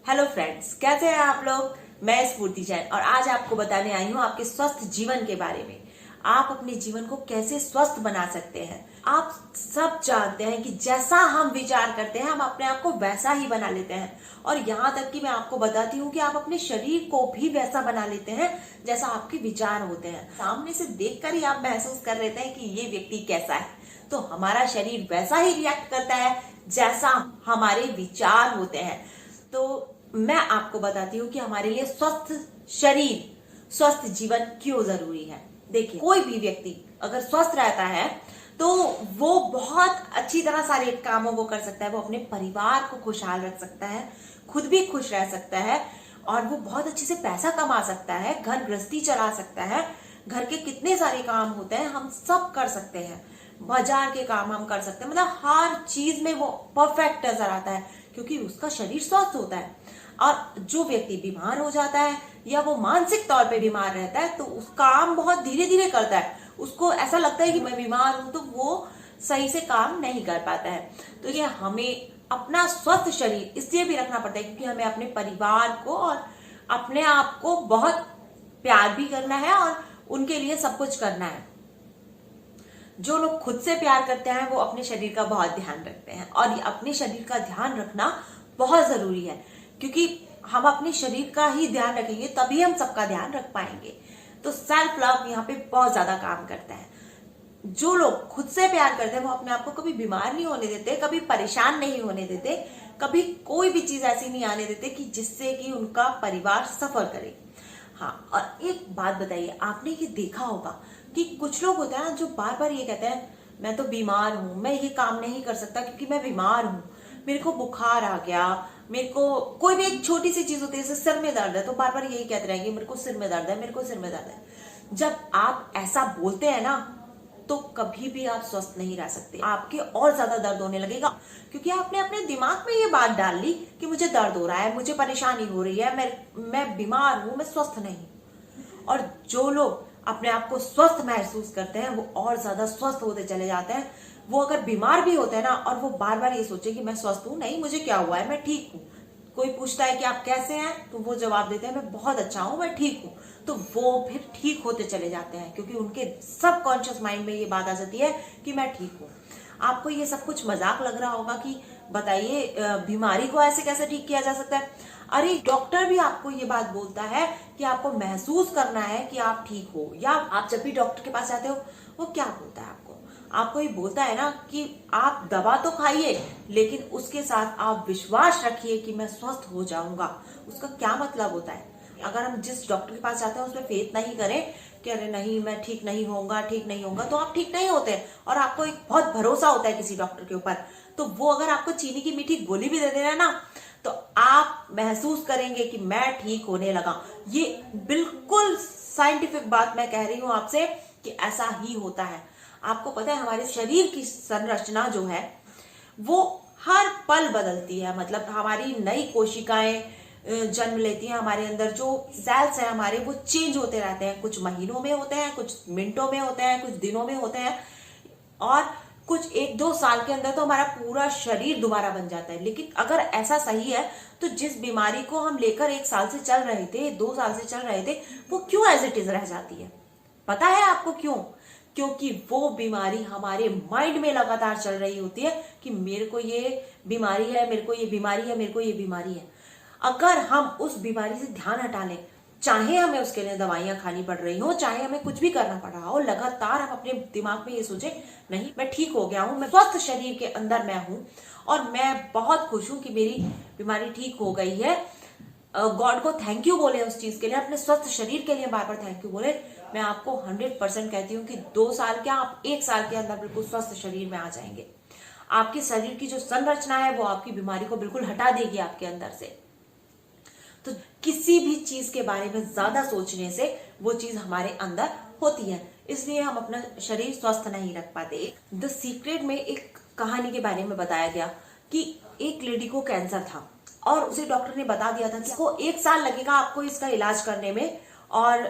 Hello friends, कैसे हैं आप लोग। मैं स्फूर्ति जैन और आज आपको बताने आई हूँ आपके स्वस्थ जीवन के बारे में। आप अपने जीवन को कैसे स्वस्थ बना सकते हैं। आप सब जानते हैं कि जैसा हम विचार करते हैं हम अपने आप को वैसा ही बना लेते हैं, और यहाँ तक कि मैं आपको बताती हूँ कि आप अपने शरीर को भी वैसा बना लेते हैं जैसा आपके विचार होते हैं। सामने से देखकर ही आप महसूस कर लेते हैं कि ये व्यक्ति कैसा है, तो हमारा शरीर वैसा ही रिएक्ट करता है जैसा हमारे विचार होते हैं। तो मैं आपको बताती हूँ कि हमारे लिए स्वस्थ शरीर, स्वस्थ जीवन क्यों जरूरी है। देखिए, कोई भी व्यक्ति अगर स्वस्थ रहता है तो वो बहुत अच्छी तरह सारे कामों को कर सकता है। वो अपने परिवार को खुशहाल रख सकता है, खुद भी खुश रह सकता है, और वो बहुत अच्छे से पैसा कमा सकता है, घर गृहस्थी चला सकता है। घर के कितने सारे काम होते हैं हम सब कर सकते हैं, बाजार के काम हम कर सकते हैं। मतलब हर चीज में वो परफेक्ट नजर आता है क्योंकि उसका शरीर स्वस्थ होता है। और जो व्यक्ति बीमार हो जाता है या वो मानसिक तौर पे बीमार रहता है तो उस काम बहुत धीरे धीरे करता है। उसको ऐसा लगता है कि मैं बीमार हूं, तो वो सही से काम नहीं कर पाता है। तो ये हमें अपना स्वस्थ शरीर इसलिए भी रखना पड़ता है क्योंकि हमें अपने परिवार को और अपने आप को बहुत प्यार भी करना है और उनके लिए सब कुछ करना है। जो लोग खुद से प्यार करते हैं वो अपने शरीर का बहुत ध्यान रखते हैं, और ये अपने शरीर का ध्यान रखना बहुत जरूरी है क्योंकि हम अपने शरीर का ही ध्यान रखेंगे तभी हम सबका ध्यान रख पाएंगे। तो सेल्फ लव यहाँ पे बहुत ज्यादा काम करता है। जो लोग खुद से प्यार करते हैं वो अपने आप को कभी बीमार नहीं होने देते, कभी परेशान नहीं होने देते, कभी कोई भी चीज ऐसी नहीं आने देते कि जिससे कि उनका परिवार सफर करे। हाँ, और एक बात बताइए, आपने ये देखा होगा कि कुछ लोग होते हैं जो बार बार ये कहते हैं मैं तो बीमार हूं, मैं ये काम नहीं कर सकता क्योंकि मैं बीमार हूं, मेरे को बुखार आ गया, मेरे को कोई भी एक छोटी सी चीज होती है जैसे सिर में दर्द है तो बार बार यही कहते रहेंगे मेरे को सिर में दर्द है, मेरे को सिर में दर्द है। जब आप ऐसा बोलते हैं ना तो कभी भी आप स्वस्थ नहीं रह सकते, आपके और ज्यादा दर्द होने लगेगा क्योंकि आपने अपने दिमाग में ये बात डाल ली कि मुझे दर्द हो रहा है, मुझे परेशानी हो रही है, मैं बीमार हूं, मैं स्वस्थ नहीं। और जो लोग अपने आप को स्वस्थ महसूस करते हैं वो और ज्यादा स्वस्थ होते चले जाते हैं। वो अगर बीमार भी होते हैं ना और वो बार बार ये सोचे कि मैं स्वस्थ हूं, नहीं मुझे क्या हुआ है, मैं ठीक हूं। कोई पूछता है कि आप कैसे हैं तो वो जवाब देते हैं मैं बहुत अच्छा हूं, मैं ठीक हूं। तो वो फिर ठीक होते चले जाते हैं क्योंकि उनके सबकॉन्शियस माइंड में ये बात आ जाती है कि मैं ठीक हूं। आपको ये सब कुछ मजाक लग रहा होगा कि बताइए बीमारी को ऐसे कैसे ठीक किया जा सकता है। अरे डॉक्टर भी आपको ये बात बोलता है कि आपको महसूस करना है कि आप ठीक हो। या आप जब भी डॉक्टर के पास जाते हो वो क्या बोलता है आपको ये बोलता है ना कि आप दवा तो खाइए लेकिन उसके साथ आप विश्वास रखिए कि मैं स्वस्थ हो जाऊंगा। उसका क्या मतलब होता है? अगर हम जिस डॉक्टर के पास जाते हैं उसमें फेथ नहीं करें कि अरे नहीं मैं ठीक नहीं होऊंगा, ठीक नहीं होऊंगा, तो आप ठीक नहीं होते। और आपको एक बहुत भरोसा होता है किसी डॉक्टर के ऊपर, तो वो अगर आपको चीनी की मीठी गोली भी दे दे रहा है ना तो आप महसूस करेंगे कि मैं ठीक होने लगा। ये बिल्कुल साइंटिफिक बात मैं कह रही हूं आपसे कि ऐसा ही होता है। आपको पता है हमारे शरीर की संरचना जो है वो हर पल बदलती है। मतलब हमारी नई कोशिकाएं जन्म लेती हैं, हमारे अंदर जो सेल्स हैं हमारे वो चेंज होते रहते हैं। कुछ महीनों में होते हैं, कुछ मिनटों में होते हैं, कुछ दिनों में होते हैं, और कुछ 1-2 साल के अंदर तो हमारा पूरा शरीर दोबारा बन जाता है। लेकिन अगर ऐसा सही है तो जिस बीमारी को हम लेकर 1 साल से चल रहे थे, 2 साल से चल रहे थे, वो क्यों एज इट इज रह जाती है? पता है आपको क्यों? क्योंकि वो बीमारी हमारे माइंड में लगातार चल रही होती है कि मेरे को ये बीमारी है, मेरे को ये बीमारी है, मेरे को ये बीमारी है। अगर हम उस बीमारी से ध्यान हटा लें, चाहे हमें उसके लिए दवाइयां खानी पड़ रही हो, चाहे हमें कुछ भी करना पड़ रहा हो, लगातार हम अपने दिमाग में ये सोचे नहीं मैं ठीक हो गया हूं, मैं स्वस्थ शरीर के अंदर मैं हूं और मैं बहुत खुश हूं कि मेरी बीमारी ठीक हो गई है। गॉड को थैंक यू बोले उस चीज के लिए, अपने स्वस्थ शरीर के लिए बार बार थैंक यू बोले। मैं आपको 100% कहती हूँ कि 2 साल क्या, आप 1 साल के अंदर बिल्कुल स्वस्थ शरीर में आ जाएंगे। आपके शरीर की जो संरचना है वो आपकी बीमारी को बिल्कुल हटा देगी आपके अंदर से। तो किसी भी चीज के बारे में ज्यादा सोचने से वो चीज हमारे अंदर होती है, इसलिए हम अपना शरीर स्वस्थ नहीं रख पाते। द सीक्रेट में एक कहानी के बारे में बताया गया कि एक लेडी को कैंसर था और उसे डॉक्टर ने बता दिया था कि इसको 1 साल लगेगा आपको इसका इलाज करने में, और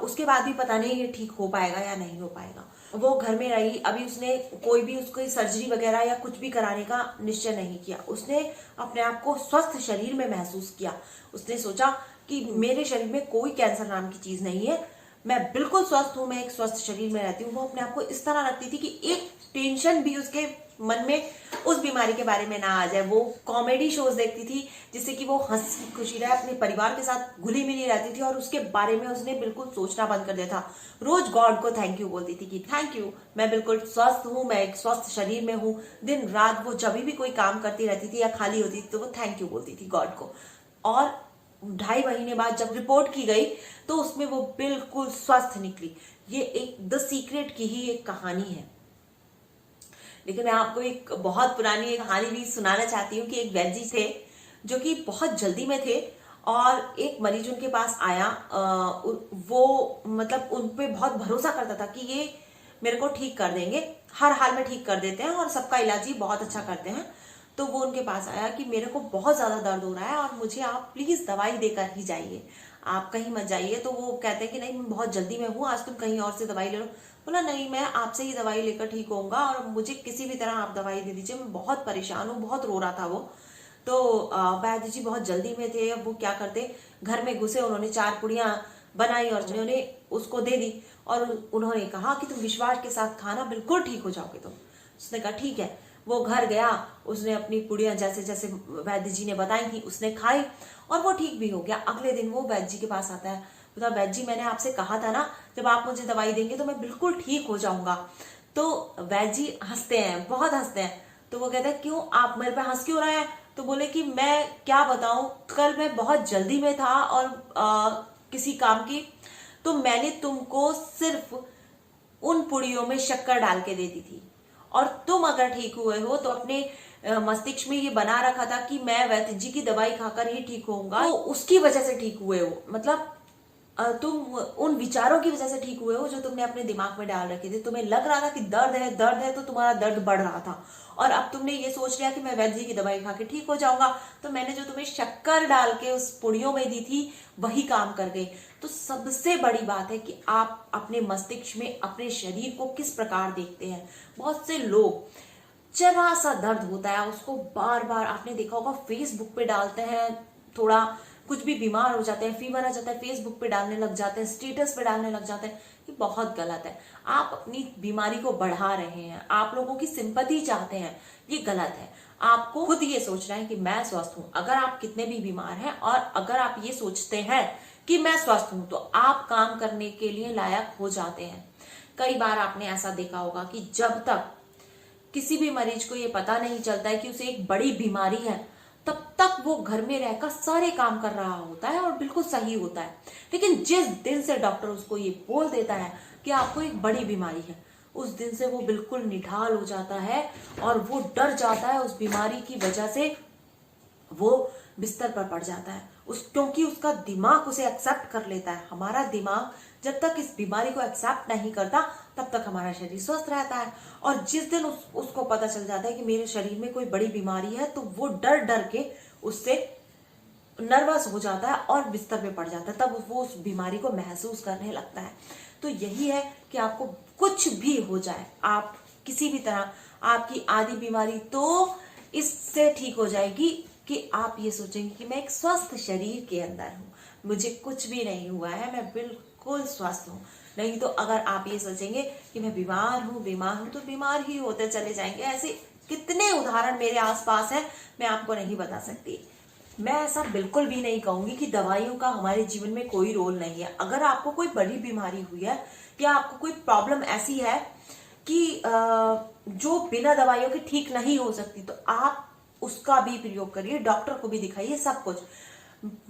उसके बाद भी पता नहीं ये ठीक हो पाएगा या नहीं हो पाएगा। वो घर में रही। अभी उसने कोई भी उसको सर्जरी वगैरह या कुछ भी कराने का निश्चय नहीं किया। उसने अपने आप को स्वस्थ शरीर में महसूस किया। उसने सोचा कि मेरे शरीर में कोई कैंसर नाम की चीज नहीं है, मैं बिल्कुल स्वस्थ हूं, मैं एक स्वस्थ शरीर में रहती हूँ। वो अपने आप को इस तरह रखती थी कि एक टेंशन भी उसके मन में उस बीमारी के बारे में ना आ जाए। वो कॉमेडी शोज देखती थी जिससे कि वो हंसी खुशी रहे, अपने परिवार के साथ घुली मिली रहती थी और उसके बारे में उसने बिल्कुल सोचना बंद कर दिया था। रोज गॉड को थैंक यू बोलती थी कि थैंक यू, मैं बिल्कुल स्वस्थ हूँ, मैं एक स्वस्थ शरीर में हूँ। दिन रात वो जब भी कोई काम करती रहती थी या खाली होती थी तो वो थैंक यू बोलती थी गॉड को। और 2.5 महीने बाद जब रिपोर्ट की गई तो उसमें वो बिल्कुल स्वस्थ निकली। ये एक द सीक्रेट की ही एक कहानी है। लेकिन मैं आपको एक बहुत पुरानी एक कहानी भी सुनाना चाहती हूँ कि एक वैद्य जी थे जो कि बहुत जल्दी में थे और एक मरीज उनके पास आया। वो मतलब उन पे बहुत भरोसा करता था कि ये मेरे को ठीक कर देंगे, हर हाल में ठीक कर देते हैं और सबका इलाज ही बहुत अच्छा करते हैं। तो वो उनके पास आया कि मेरे को बहुत ज्यादा दर्द हो रहा है और मुझे आप प्लीज दवाई देकर ही जाइए, आप कहीं मत जाइए। तो वो कहते हैं कि नहीं, मैं बहुत जल्दी में हूँ, आज तुम कहीं और से दवाई ले लो। बोला नहीं, मैं आपसे ही दवाई लेकर ठीक होऊंगा और मुझे किसी भी तरह आप दवाई दे दीजिए, मैं बहुत परेशान हूँ। बहुत रो रहा था वो। तो वैद्य जी बहुत जल्दी में थे। अब वो क्या करते, घर में घुसे, उन्होंने 4 पुड़ियां बनाई और उन्होंने उसको दे दी और उन्होंने कहा कि तुम विश्वास के साथ खाना, बिल्कुल ठीक हो जाओगे तुम। उसने कहा ठीक है। वो घर गया, उसने अपनी पुड़ियां जैसे जैसे वैद्य जी ने बताई थी उसने खाई और वो ठीक भी हो गया। अगले दिन वो वैद्य जी के पास आता है, बोला वैद्य जी मैंने आपसे कहा था ना जब आप मुझे दवाई देंगे तो मैं बिल्कुल ठीक हो जाऊंगा। तो वैद्य जी हंसते हैं, बहुत हंसते हैं। तो वो कहते हैं क्यों, आप मेरे पे हंस क्यों रहे हैं? तो बोले कि मैं क्या बताऊं, कल मैं बहुत जल्दी में था और किसी काम की, तो मैंने तुमको सिर्फ उन पुड़ियों में शक्कर डाल के दे दी थी और तुम अगर ठीक हुए हो तो अपने मस्तिष्क में ये बना रखा था कि मैं वैद्य जी की दवाई खाकर ही ठीक होऊंगा, तो उसकी वजह से ठीक हुए हो। मतलब तुम उन विचारों की वजह से ठीक हुए हो जो तुमने अपने दिमाग में डाल रखे थे। तुम्हें लग रहा था कि दर्द है तो तुम्हारा दर्द बढ़ रहा था और अब तुमने ये सोच लिया कि मैं वैद्य जी की दवाई खा के ठीक हो जाऊंगा, तो मैंने जो तुम्हें शक्कर डाल के उस पुड़ियों में दी थी वही काम कर गई। तो सबसे बड़ी बात है कि आप अपने मस्तिष्क में अपने शरीर को किस प्रकार देखते हैं। बहुत से लोग जरा सा दर्द होता है उसको बार बार, आपने देखा होगा, फेसबुक पे डालते हैं, थोड़ा कुछ भी बीमार हो जाते हैं, फीवर आ जाता है, फेसबुक पे डालने लग जाते हैं, स्टेटस पे डालने लग जाते हैं। ये बहुत गलत है। आप अपनी बीमारी को बढ़ा रहे हैं, आप लोगों की सिंपैथी चाहते हैं, ये गलत है। आपको खुद ये सोचना है कि मैं स्वस्थ हूं। अगर आप कितने भी बीमार हैं और अगर आप ये सोचते हैं कि मैं स्वस्थ हूं तो आप काम करने के लिए लायक हो जाते हैं। कई बार आपने ऐसा देखा होगा कि जब तक किसी भी मरीज को ये पता नहीं चलता है कि उसे एक बड़ी बीमारी है, तब तक वो घर में रहकर सारे काम कर रहा होता है और बिल्कुल सही होता है। लेकिन जिस दिन से डॉक्टर उसको ये बोल देता है कि आपको एक बड़ी बीमारी है, उस दिन से वो बिल्कुल निढाल हो जाता है और वो डर जाता है। उस बीमारी की वजह से वो बिस्तर पर पड़ जाता है, क्योंकि उसका दिमाग उसे एक्सेप्ट कर लेता है। हमारा दिमाग जब तक इस बीमारी को एक्सेप्ट नहीं करता तब तक हमारा शरीर स्वस्थ रहता है। और जिस दिन उसको पता चल जाता है कि मेरे शरीर में कोई बड़ी बीमारी है, तो वो डर डर के उससे नर्वस हो जाता है और बिस्तर पे पड़ जाता है। तब वो उस बीमारी को महसूस करने लगता है। तो यही है कि आपको कुछ भी हो जाए, आप किसी भी तरह, आपकी आधी बीमारी तो इससे ठीक हो जाएगी कि आप ये सोचेंगे कि मैं एक स्वस्थ शरीर के अंदर हूं, मुझे कुछ भी नहीं हुआ है, मैं बिल्कुल स्वस्थ हूं। नहीं तो अगर आप ये सोचेंगे कि मैं बीमार हूं तो बीमार ही होते चले जाएंगे। ऐसे कितने उदाहरण मेरे आसपास हैं, मैं आपको नहीं बता सकती। मैं ऐसा बिल्कुल भी नहीं कहूंगी कि दवाइयों का हमारे जीवन में कोई रोल नहीं है। अगर आपको कोई बड़ी बीमारी हुई है या आपको कोई प्रॉब्लम ऐसी है कि जो बिना दवाइयों के ठीक नहीं हो सकती, तो आप उसका भी प्रयोग करिए, डॉक्टर को भी दिखाइए, सब कुछ।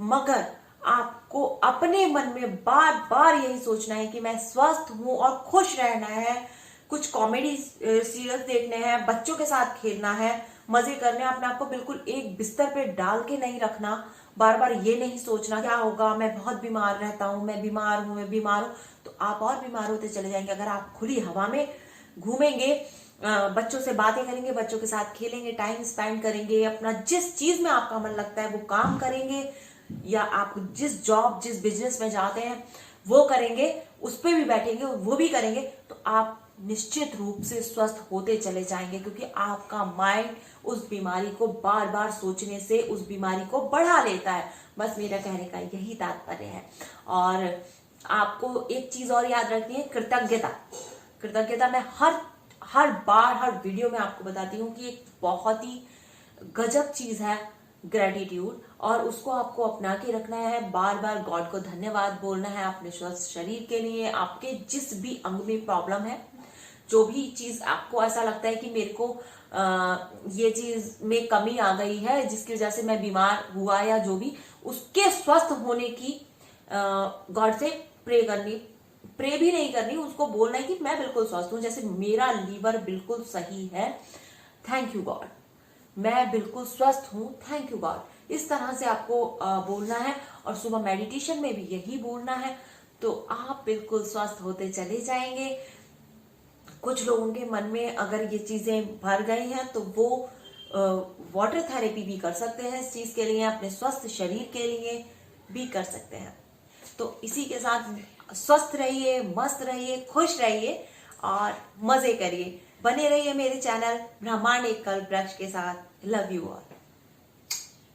मगर आपको अपने मन में बार बार यही सोचना है कि मैं स्वस्थ हूं और खुश रहना है, कुछ कॉमेडी सीरियल्स देखने हैं, बच्चों के साथ खेलना है, मजे करने हैं। अपने आप को बिल्कुल एक बिस्तर पे डाल के नहीं रखना। बार बार ये नहीं सोचना क्या होगा, मैं बहुत बीमार रहता हूं, मैं बीमार हूं, तो आप और बीमार होते चले जाएंगे। अगर आप खुली हवा में घूमेंगे, बच्चों से बातें करेंगे, बच्चों के साथ खेलेंगे, टाइम स्पेंड करेंगे, अपना जिस चीज में आपका मन लगता है वो काम करेंगे, या आप जिस बिजनेस में जाते हैं वो करेंगे, उस पर भी बैठेंगे, वो भी करेंगे, तो आप निश्चित रूप से स्वस्थ होते चले जाएंगे, क्योंकि आपका माइंड उस बीमारी को बार बार सोचने से उस बीमारी को बढ़ा लेता है। बस मेरा कहने का यही तात्पर्य है। और आपको एक चीज और याद रखनी है, कृतज्ञता। कृतज्ञता मैं हर बार हर वीडियो में आपको बताती हूँ कि एक बहुत ही गजब चीज है ग्रेटिट्यूड, और उसको आपको अपना के रखना है। बार बार गॉड को धन्यवाद बोलना है अपने स्वस्थ शरीर के लिए। आपके जिस भी अंग में प्रॉब्लम है, जो भी चीज आपको ऐसा लगता है कि मेरे को ये चीज में कमी आ गई है जिसकी वजह से मैं बीमार हुआ या जो भी, उसके स्वस्थ होने की गॉड से प्रे भी नहीं करनी, उसको बोलना है कि मैं बिल्कुल स्वस्थ हूं। जैसे मेरा लीवर बिल्कुल सही है, थैंक यू गॉड। मैं बिल्कुल स्वस्थ हूं, थैंक यू गॉड। इस तरह से आपको बोलना है, और सुबह मेडिटेशन में भी यही बोलना है, तो आप बिल्कुल स्वस्थ होते चले जाएंगे। कुछ लोगों के मन में अगर ये चीजें भर गई हैं तो वो वाटर थेरेपी भी कर सकते हैं इस चीज के लिए, अपने स्वस्थ शरीर के लिए भी कर सकते हैं। तो इसी के साथ स्वस्थ रहिए, मस्त रहिए, खुश रहिए और मजे करिए। बने रहिए मेरे चैनल ब्रह्मांड एक कल्प वृक्ष के साथ। Love you all.